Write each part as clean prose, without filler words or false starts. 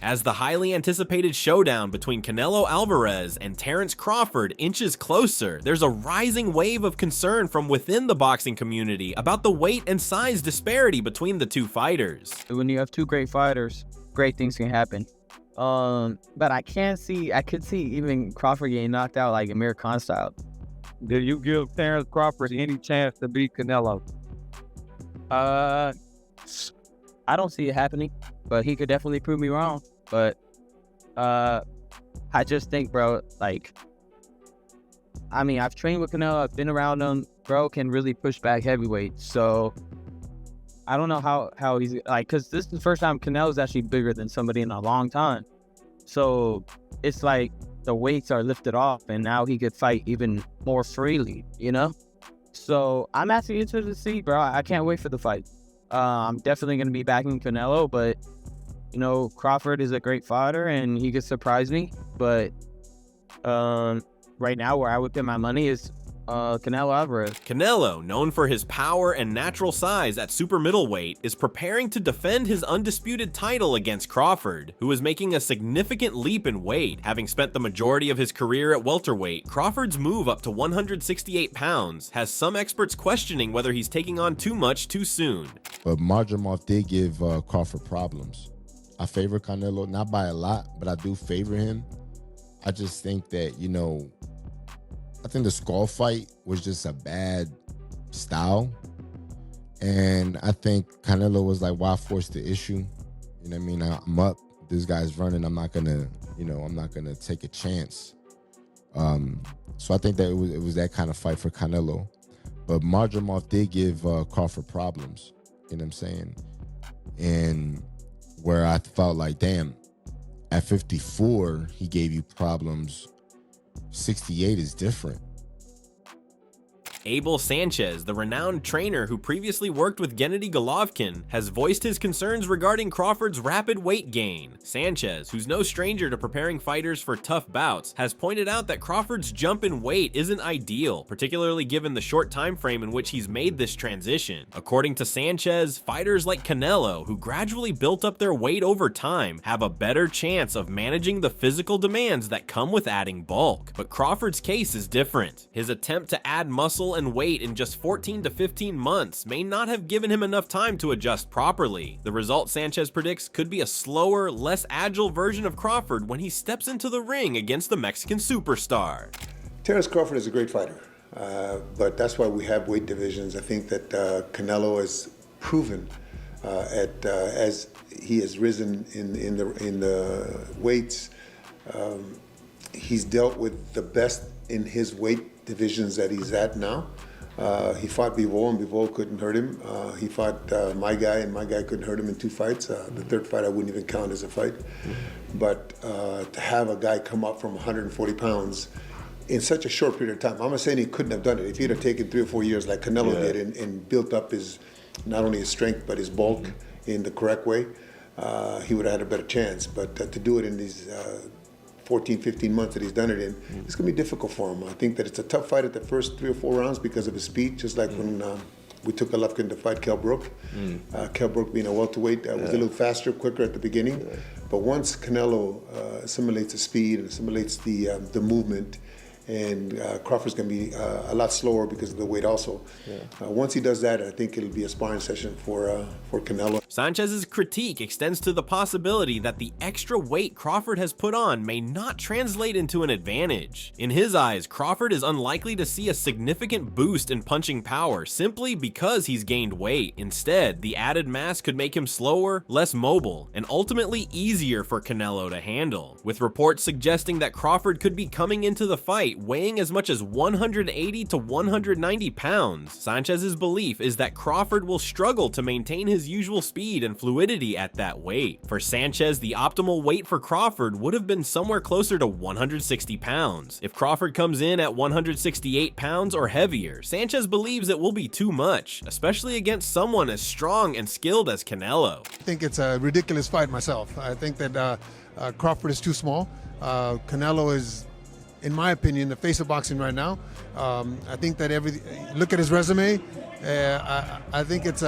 As the highly anticipated showdown between Canelo Alvarez and Terence Crawford inches closer, there's a rising wave of concern from within the boxing community about the weight and size disparity between the two fighters. When you have two great fighters, great things can happen. But I could see even Crawford getting knocked out like Amir Khan style. Do you give Terence Crawford any chance to beat Canelo? I don't see it happening, but he could definitely prove me wrong. But I just think, bro, like, I mean, I've trained with Canelo, I've been around him. Bro can really push back heavyweight. So I don't know how he's like, because this is the first time Canelo's actually bigger than somebody in a long time. So it's like the weights are lifted off, and now he could fight even more freely, you know? So I'm actually interested to see, bro. I can't wait for the fight. I'm definitely going to be backing Canelo, but, you know, Crawford is a great fighter, and he could surprise me. But right now, where I would put my money is Canelo Alvarez. Canelo, known for his power and natural size at super middleweight, is preparing to defend his undisputed title against Crawford, who is making a significant leap in weight. Having spent the majority of his career at welterweight, Crawford's move up to 168 pounds has some experts questioning whether he's taking on too much too soon. But Marjamov did give Crawford problems. I favor Canelo, not by a lot, but I do favor him. I just think that, you know, I think the Skull fight was just a bad style. And I think Canelo was like, why force the issue? You know what I mean? I'm up. This guy's running. I'm not going to take a chance. So I think that it was that kind of fight for Canelo. But Marjamov did give Crawford problems. You know what I'm saying? And where I felt like, damn, at 54, he gave you problems. 68 is different. Abel Sanchez, the renowned trainer who previously worked with Gennady Golovkin, has voiced his concerns regarding Crawford's rapid weight gain. Sanchez, who's no stranger to preparing fighters for tough bouts, has pointed out that Crawford's jump in weight isn't ideal, particularly given the short time frame in which he's made this transition. According to Sanchez, fighters like Canelo, who gradually built up their weight over time, have a better chance of managing the physical demands that come with adding bulk. But Crawford's case is different. His attempt to add muscle and weight in just 14 to 15 months may not have given him enough time to adjust properly. The result, Sanchez predicts, could be a slower, less agile version of Crawford when he steps into the ring against the Mexican superstar. Terence Crawford is a great fighter, but that's why we have weight divisions. I think that Canelo has proven as he has risen in the weights, he's dealt with the best in his weight divisions that he's at now. He fought Bivol, and Bivol couldn't hurt him. He fought my guy, and my guy couldn't hurt him in two fights. The third fight I wouldn't even count as a fight. But to have a guy come up from 140 pounds in such a short period of time, I'm not saying he couldn't have done it. If he'd have taken 3 or 4 years like Canelo did and built up his, not only his strength, but his bulk in the correct way, he would have had a better chance. But to do it in these 14, 15 months that he's done it in, it's going to be difficult for him. I think that it's a tough fight at the first 3 or 4 rounds because of his speed, just like when we took Golovkin to fight Kell Brook. Kell Brook being a welterweight was a little faster, quicker at the beginning. But once Canelo assimilates the speed and assimilates the movement, and Crawford's going to be a lot slower because of the weight also. Once he does that, I think it'll be a sparring session for Canelo. Sanchez's critique extends to the possibility that the extra weight Crawford has put on may not translate into an advantage. In his eyes, Crawford is unlikely to see a significant boost in punching power simply because he's gained weight. Instead, the added mass could make him slower, less mobile, and ultimately easier for Canelo to handle, with reports suggesting that Crawford could be coming into the fight weighing as much as 180 to 190 pounds. Sanchez's belief is that Crawford will struggle to maintain his usual speed and fluidity at that weight. For Sanchez, the optimal weight for Crawford would have been somewhere closer to 160 pounds. If Crawford comes in at 168 pounds or heavier, Sanchez believes it will be too much, especially against someone as strong and skilled as Canelo. I think it's a ridiculous fight myself. I think that Crawford is too small. Canelo is, in my opinion, the face of boxing right now. I think that look at his resume. I think it's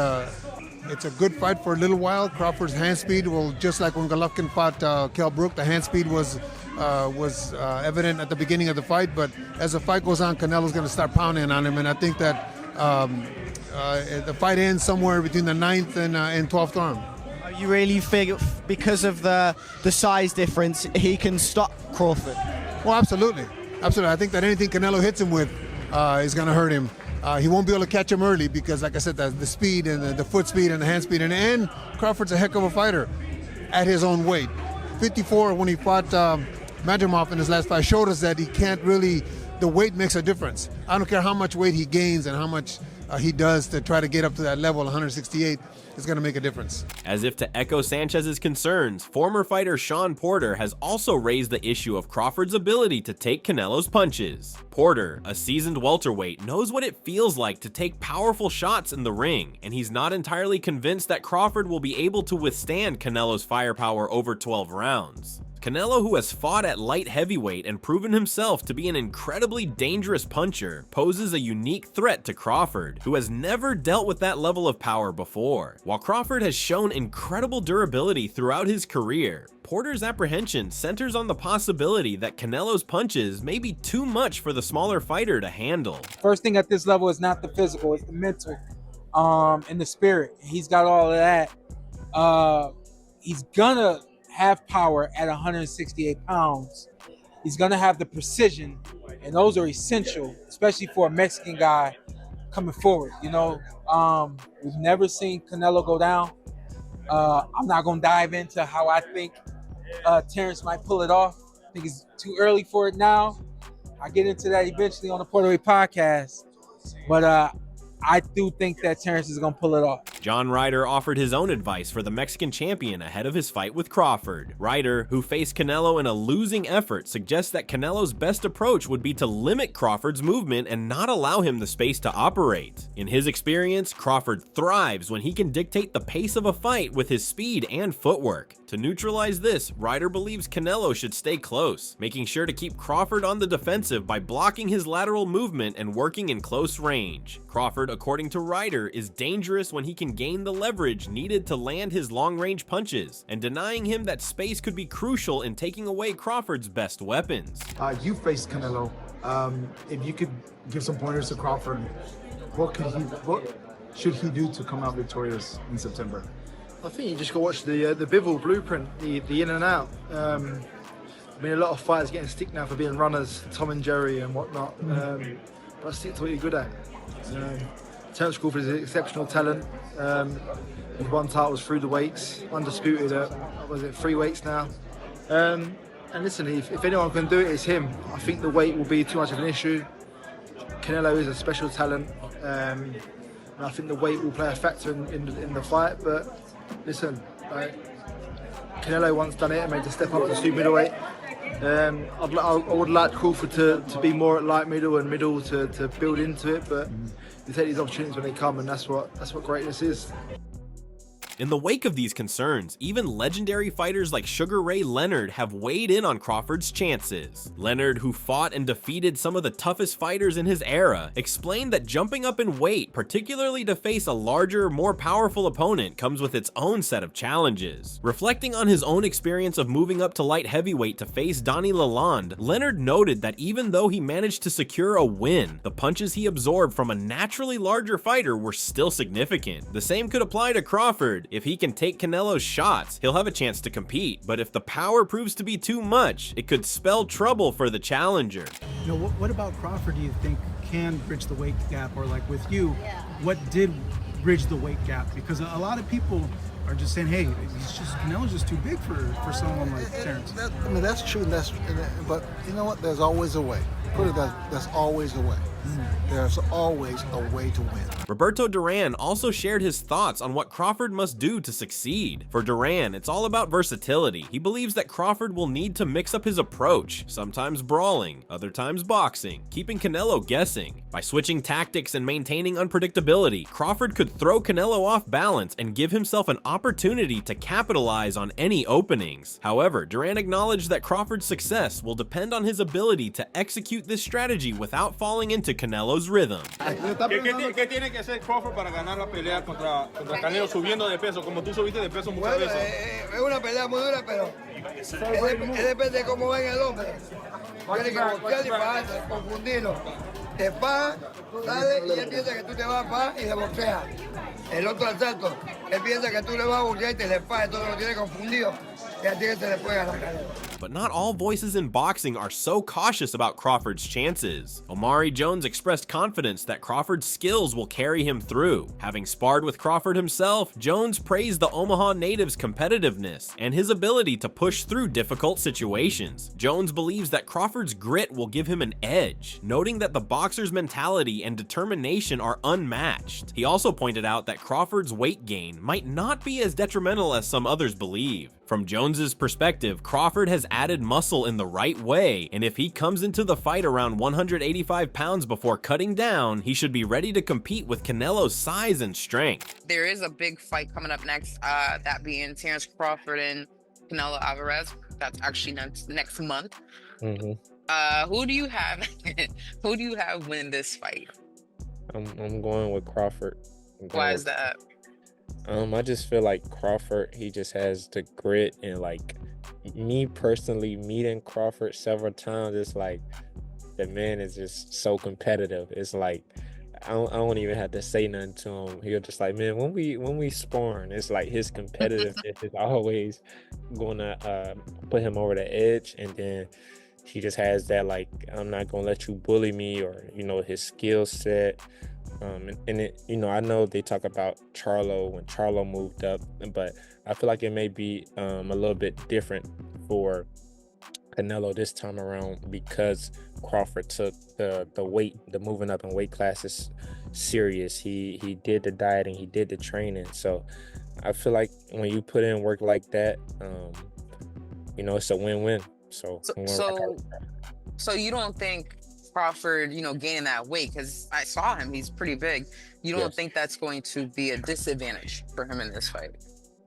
It's a good fight for a little while. Crawford's hand speed will, just like when Golovkin fought Kell Brook, the hand speed was evident at the beginning of the fight. But as the fight goes on, Canelo's going to start pounding on him, and I think that the fight ends somewhere between the 9th and 12th round. You really think because of the size difference, he can stop Crawford? Well, absolutely. Absolutely. I think that anything Canelo hits him with is going to hurt him. He won't be able to catch him early because, like I said, the speed and the foot speed and the hand speed. And Crawford's a heck of a fighter at his own weight. 54, when he fought Madrimov in his last fight, showed us that he can't really, the weight makes a difference. I don't care how much weight he gains and how much he does to try to get up to that level, 168, is going to make a difference. As if to echo Sanchez's concerns, former fighter Shawn Porter has also raised the issue of Crawford's ability to take Canelo's punches. Porter, a seasoned welterweight, knows what it feels like to take powerful shots in the ring, and he's not entirely convinced that Crawford will be able to withstand Canelo's firepower over 12 rounds. Canelo, who has fought at light heavyweight and proven himself to be an incredibly dangerous puncher, poses a unique threat to Crawford, who has never dealt with that level of power before. While Crawford has shown incredible durability throughout his career, Porter's apprehension centers on the possibility that Canelo's punches may be too much for the smaller fighter to handle. First thing at this level is not the physical, it's the mental and the spirit. He's got all of that. He's gonna have power at 168 pounds. He's gonna have the precision, and those are essential, especially for a Mexican guy coming forward. You know, we've never seen Canelo go down. I'm not gonna dive into how I think Terence might pull it off. I think it's too early for it now. I'll get into that eventually on the Puerto Rico podcast. But I do think that Terence is going to pull it off. John Ryder offered his own advice for the Mexican champion ahead of his fight with Crawford. Ryder, who faced Canelo in a losing effort, suggests that Canelo's best approach would be to limit Crawford's movement and not allow him the space to operate. In his experience, Crawford thrives when he can dictate the pace of a fight with his speed and footwork. To neutralize this, Ryder believes Canelo should stay close, making sure to keep Crawford on the defensive by blocking his lateral movement and working in close range. Crawford, according to Ryder, is dangerous when he can gain the leverage needed to land his long-range punches, and denying him that space could be crucial in taking away Crawford's best weapons. You faced Canelo. If you could give some pointers to Crawford, what should he do to come out victorious in September? I think you just got to watch the Bivol blueprint, the in and out. I mean, a lot of fighters getting stick now for being runners, Tom and Jerry and whatnot. But stick to what you're good at. Terence Crawford is an exceptional talent. His one titles through the weights, undisputed at, 3 weights now. And listen, if anyone can do it, it's him. I think the weight will be too much of an issue. Canelo is a special talent. And I think the weight will play a factor in the fight. But listen, Canelo once done it and made the step up to super middleweight. I would like Crawford to be more at light middle and middle to build into it, but you take these opportunities when they come, and that's what greatness is. In the wake of these concerns, even legendary fighters like Sugar Ray Leonard have weighed in on Crawford's chances. Leonard, who fought and defeated some of the toughest fighters in his era, explained that jumping up in weight, particularly to face a larger, more powerful opponent, comes with its own set of challenges. Reflecting on his own experience of moving up to light heavyweight to face Donnie Lalonde, Leonard noted that even though he managed to secure a win, the punches he absorbed from a naturally larger fighter were still significant. The same could apply to Crawford. If he can take Canelo's shots, he'll have a chance to compete, but if the power proves to be too much, it could spell trouble for the challenger. You know, what about Crawford do you think can bridge the weight gap, or like with you, what did bridge the weight gap? Because a lot of people are just saying, hey, Canelo's just too big for someone like Terence. I mean, that's true, but you know what, there's always a way. Put it that, there's always a way. There's always a way to win. Roberto Duran also shared his thoughts on what Crawford must do to succeed. For Duran, it's all about versatility. He believes that Crawford will need to mix up his approach, sometimes brawling, other times boxing, keeping Canelo guessing. By switching tactics and maintaining unpredictability, Crawford could throw Canelo off balance and give himself an opportunity to capitalize on any openings. However, Duran acknowledged that Crawford's success will depend on his ability to execute this strategy without falling into Canelo's rhythm. ¿Qué tiene que hacer Crawford para ganar la pelea contra Canelo subiendo de peso, como tú subiste de peso muchas veces? Es una pelea muy dura, pero depende de cómo venga el hombre. Tiene que boxear y bajarse, confundirlo. Te paga, sale y él piensa que tú te vas a pagar y le boxea. El otro al salto, él piensa que tú le vas a boxear y te le paga, entonces lo tiene confundido. Y a ti se le puede ganar Canelo. But not all voices in boxing are so cautious about Crawford's chances. Omari Jones expressed confidence that Crawford's skills will carry him through. Having sparred with Crawford himself, Jones praised the Omaha native's competitiveness and his ability to push through difficult situations. Jones believes that Crawford's grit will give him an edge, noting that the boxer's mentality and determination are unmatched. He also pointed out that Crawford's weight gain might not be as detrimental as some others believe. From Jones's perspective, Crawford has added muscle in the right way, and if he comes into the fight around 185 pounds before cutting down, he should be ready to compete with Canelo's size and strength. There is a big fight coming up next, that being Terence Crawford and Canelo Alvarez. That's actually next month. Who do you have? Who do you have win this fight? I'm going with Crawford. Why is that? I just feel like Crawford, he just has the grit, and like me personally meeting Crawford several times, it's like the man is just so competitive. It's like I don't even have to say nothing to him. He'll just like, man, when we sparring, it's like his competitiveness is always gonna put him over the edge, and then he just has that like, I'm not gonna let you bully me, or his skill set. And it, I know they talk about Charlo when Charlo moved up, but I feel like it may be a little bit different for Canelo this time around because Crawford took the moving up in weight classes serious. He did the dieting, he did the training. So I feel like when you put in work like that, it's a win-win. So you don't think Crawford, gaining that weight, because I saw him, he's pretty big. You don't think that's going to be a disadvantage for him in this fight?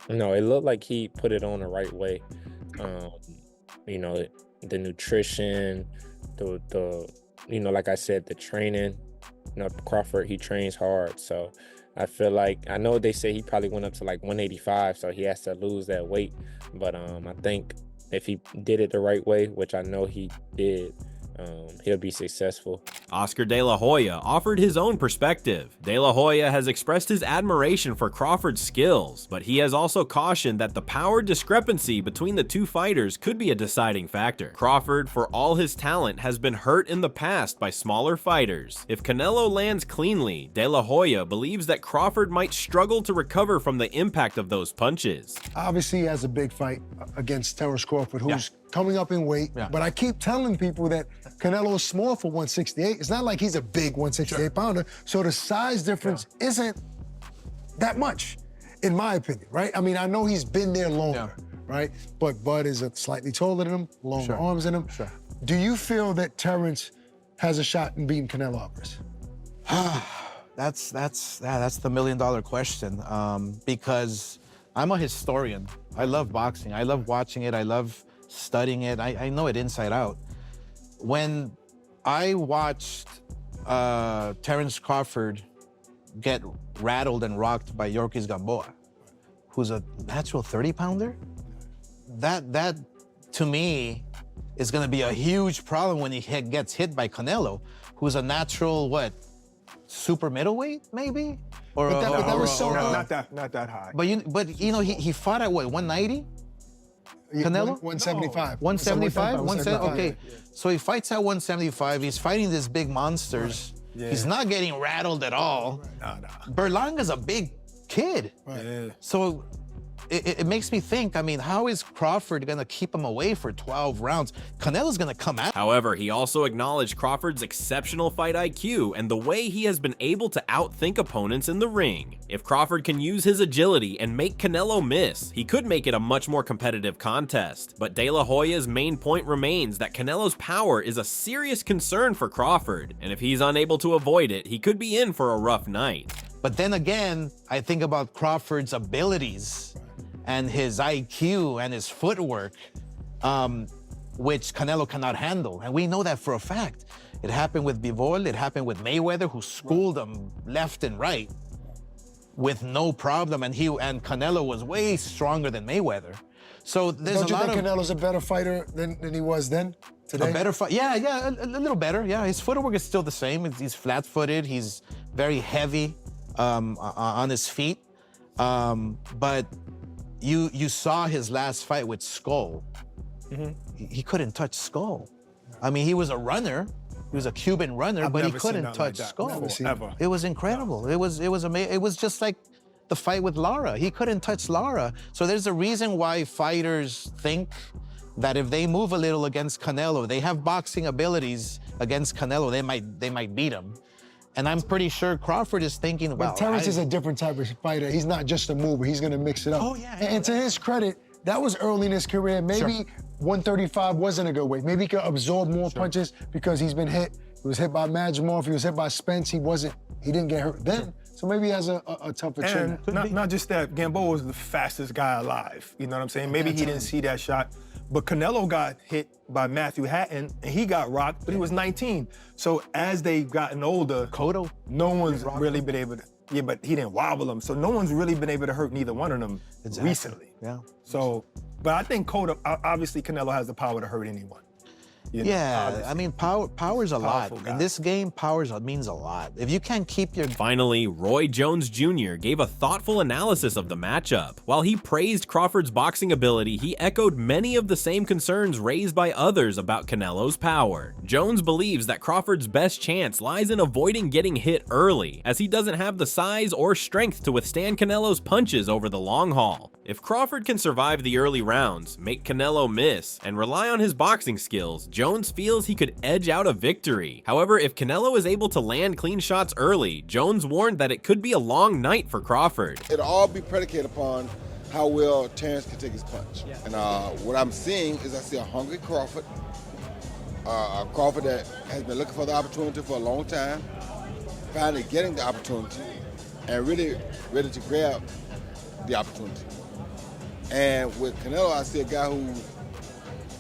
No, it looked like he put it on the right way. The nutrition, the like I said, the training. Crawford, he trains hard. So I feel like, I know they say he probably went up to like 185, so he has to lose that weight. But I think if he did it the right way, which I know he did, he'll be successful. Oscar De La Hoya offered his own perspective. De La Hoya has expressed his admiration for Crawford's skills, but he has also cautioned that the power discrepancy between the two fighters could be a deciding factor. Crawford, for all his talent, has been hurt in the past by smaller fighters. If Canelo lands cleanly, De La Hoya believes that Crawford might struggle to recover from the impact of those punches. Obviously, he has a big fight against Terence Crawford, who's coming up in weight, but I keep telling people that Canelo is small for 168. It's not like he's a big 168 pounder, so the size difference isn't that much, in my opinion, right? I mean, I know he's been there longer, right? But Bud is slightly taller than him, longer arms than him. Do you feel that Terence has a shot in beating Canelo Alvarez? That's the $1 million question, because I'm a historian. I love boxing. I love watching it. I love studying it. I know it inside out. When I watched Terence Crawford get rattled and rocked by Yorkis Gamboa, who's a natural 30-pounder, that to me is going to be a huge problem when he gets hit by Canelo, who's a natural, super middleweight, maybe? That was so not that high. But he fought at what, 190? Canelo? 175. 175? Okay. So he fights at 175. He's fighting these big monsters. He's not getting rattled at all. Berlanga's a big kid. So it makes me think, I mean, how is Crawford gonna keep him away for 12 rounds? Canelo's gonna come out. However, he also acknowledged Crawford's exceptional fight IQ and the way he has been able to outthink opponents in the ring. If Crawford can use his agility and make Canelo miss, he could make it a much more competitive contest. But De La Hoya's main point remains that Canelo's power is a serious concern for Crawford, and if he's unable to avoid it, he could be in for a rough night. But then again, I think about Crawford's abilities and his IQ and his footwork. which Canelo cannot handle. And we know that for a fact. It happened with Bivol, it happened with Mayweather, who schooled him left and right with no problem. And Canelo was way stronger than Mayweather. So there's Don't a you lot think of... Canelo's a better fighter than he was then? Today? A better fight? Yeah, a little better. Yeah, his footwork is still the same. He's flat-footed. He's very heavy on his feet. But you saw his last fight with Skull. He couldn't touch Skull. I mean, he was a runner. He was a Cuban runner, but he couldn't touch Skull. Ever. It was incredible. It was amazing. It was just like the fight with Lara. He couldn't touch Lara. So there's a reason why fighters think that if they move a little against Canelo, they have boxing abilities against Canelo, they might beat him. And I'm pretty sure Crawford is thinking, well, But Terence is a different type of fighter. He's not just a mover. He's going to mix it up. Oh, yeah. And to his credit, that was early in his career. Maybe 135 wasn't a good weight. Maybe he could absorb more punches because he's been hit. He was hit by Majimov. He was hit by Spence. He didn't get hurt then. So maybe he has a tougher chin. And not just that, Gamboa was the fastest guy alive. You know what I'm saying? Maybe he didn't see that shot. But Canelo got hit by Matthew Hatton, and he got rocked, but he was 19. So as they've gotten older, no one's really been able to, yeah, but he didn't wobble them. So no one's really been able to hurt neither one of them recently. Yeah. So, but I think obviously Canelo has the power to hurt anyone. You know, yeah, I mean, power's a lot. Guy. In this game, means a lot. If you can't keep your... Finally, Roy Jones Jr. gave a thoughtful analysis of the matchup. While he praised Crawford's boxing ability, he echoed many of the same concerns raised by others about Canelo's power. Jones believes that Crawford's best chance lies in avoiding getting hit early, as he doesn't have the size or strength to withstand Canelo's punches over the long haul. If Crawford can survive the early rounds, make Canelo miss, and rely on his boxing skills, Jones feels he could edge out a victory. However, if Canelo is able to land clean shots early, Jones warned that it could be a long night for Crawford. It'll all be predicated upon how well Terence can take his punch. And what I'm seeing is I see a hungry Crawford, a Crawford that has been looking for the opportunity for a long time, finally getting the opportunity, and really ready to grab the opportunity. And with Canelo, I see a guy who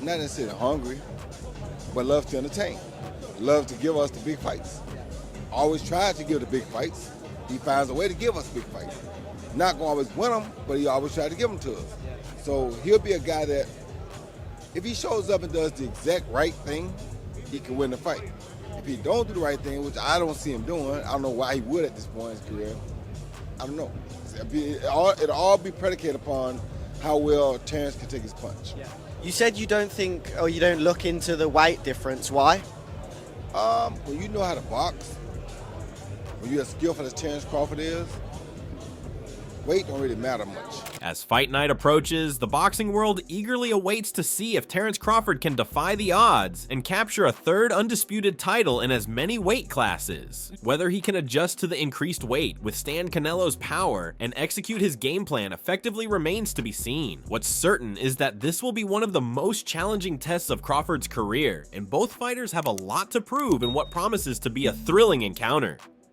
not necessarily hungry, but loves to entertain, loves to give us the big fights. Always tries to give the big fights. He finds a way to give us big fights. Not gonna always win them, but he always tries to give them to us. So he'll be a guy that, if he shows up and does the exact right thing, he can win the fight. If he don't do the right thing, which I don't see him doing, I don't know why he would at this point in his career. I don't know. It'll all be predicated upon how well Terence can take his punch. You said you don't think, or you don't look into the weight difference. Why? When you know how to box, when you're as skillful as Terence Crawford is, weight don't really matter much. As fight night approaches, the boxing world eagerly awaits to see if Terence Crawford can defy the odds and capture a third undisputed title in as many weight classes. Whether he can adjust to the increased weight, withstand Canelo's power, and execute his game plan effectively remains to be seen. What's certain is that this will be one of the most challenging tests of Crawford's career, and both fighters have a lot to prove in what promises to be a thrilling encounter.